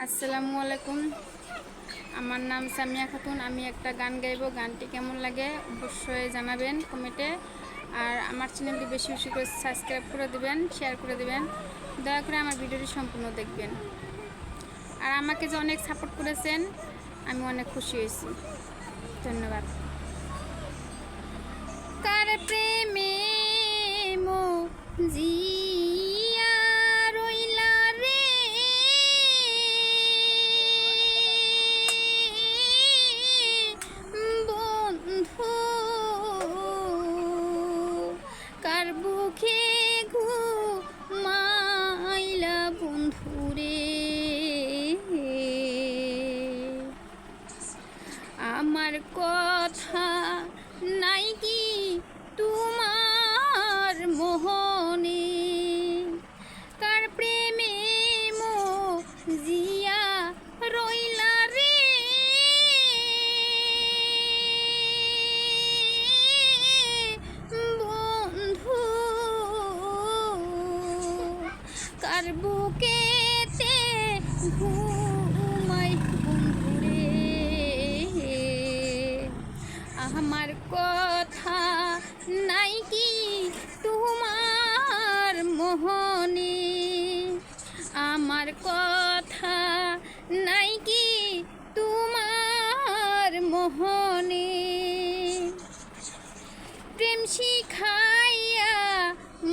আসসালামু আলাইকুম। আমার নাম সামিয়া খাতুন। আমি একটা গান গাইবো। গানটি কেমন লাগে অবশ্যই জানাবেন কমেন্টে। আর আমার চ্যানেলটি বেশি বেশি করে সাবস্ক্রাইব করে দেবেন, শেয়ার করে দেবেন। দয়া করে আমার ভিডিওটি সম্পূর্ণ দেখবেন। আর আমাকে যে অনেক সাপোর্ট করেছেন, আমি অনেক খুশি হয়েছি। ধন্যবাদ। কার প্রেমে জিয়া রইলা রে, বন্ধু কার বুকে ঘুমাইলা বন্ধুরে, আমার কথা নাই কি তোমার মোহনে, কার প্রেমে জিয়া রইলা রে, বন্ধু কার বুকেতে ঘুমাই বন্ধুরে, আমার কথা নাই কি তোমার মোহনে, আমার কথা নাই কি তোমার মোহনে, প্রেম শিখাইয়া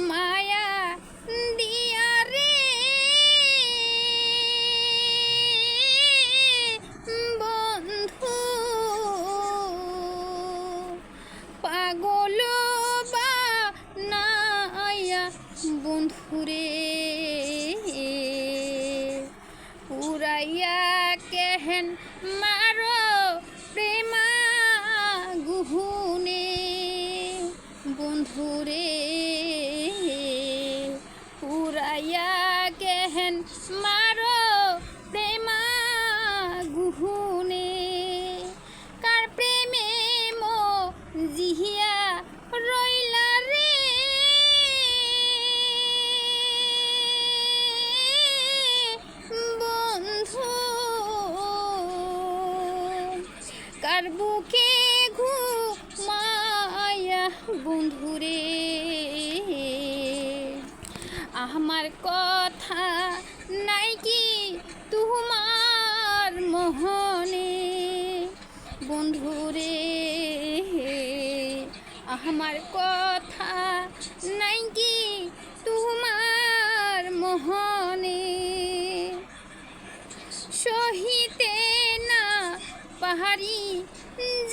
মায়া দিয়া রে, বন্ধু পাগল বানাইয়া বন্ধুরে, পুরাইয়া কেহেন মারো প্রেমা গুহুনে, বন্ধুরে পুরাইয়া কেহেন মারো প্রেমা গুহুনে, কার প্রেমে জিহিয়া রইলা রে, বন্ধু কার বুকে ঘুমায়া বন্ধুরে, আমার কথা নাই কি তোমার মোহনে, বন্ধুরে আমার কথা নাই কি তোমার মোহনে, সহিতে না পাহাড়ি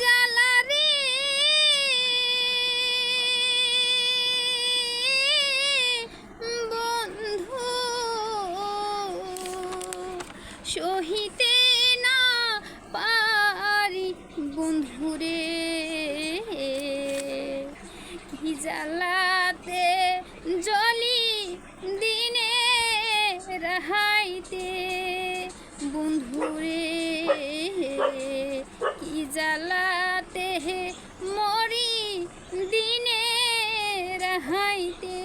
জ্বালা রে, বন্ধু সহিতে না পারি বন্ধুরে, কি জ্বালাতে জলি দিনে রাহাইতে বন্ধুরে, কি জ্বালাতে মরি দিনে রাহাইতে,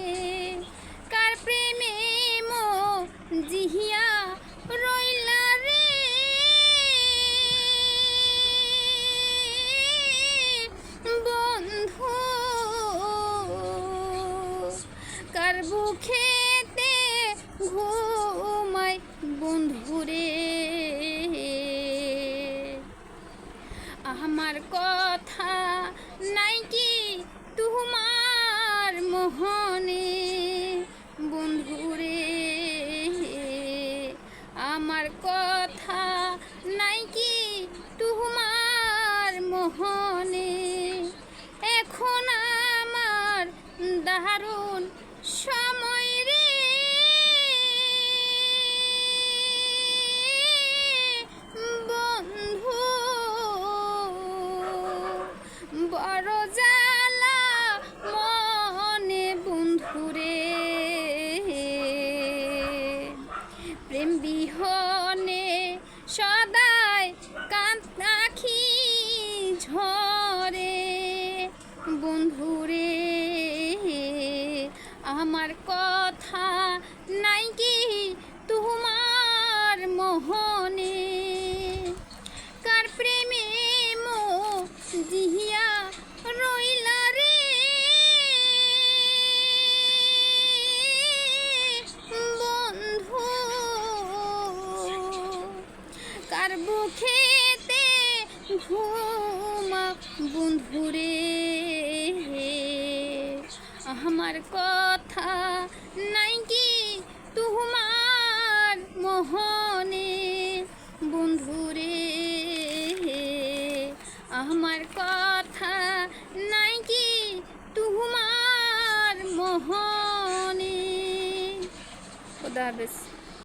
কার প্রেমে জিহিয়া রইলা রে, বন্ধু কার বুকেতে ঘুমাই বন্ধুরে, আমার কথা নাই কি তোমার মোহনে, বন্ধুরে আমার কথা নাই কি তোমার মোহনে, এখন আমার দারুণ সময় রে, বন্ধু বড় জ্বালা মনে বন্ধুরে, প্রেম বিহনে সদাই কাঁদ আখি ঝরে, বন্ধুরে আমার কথা নাই কি তোমার মোহ মোহনে, কার প্রেমে জিহিয়া রইলা রে বন্ধু, কার বুকেতে ঘুমা বন্ধুরে, আমার কথা নাই কি তোমার মোহনে বন্ধুরে, আমার কথা নাই কি তোমার মোহনে। খুদা হাফেজ।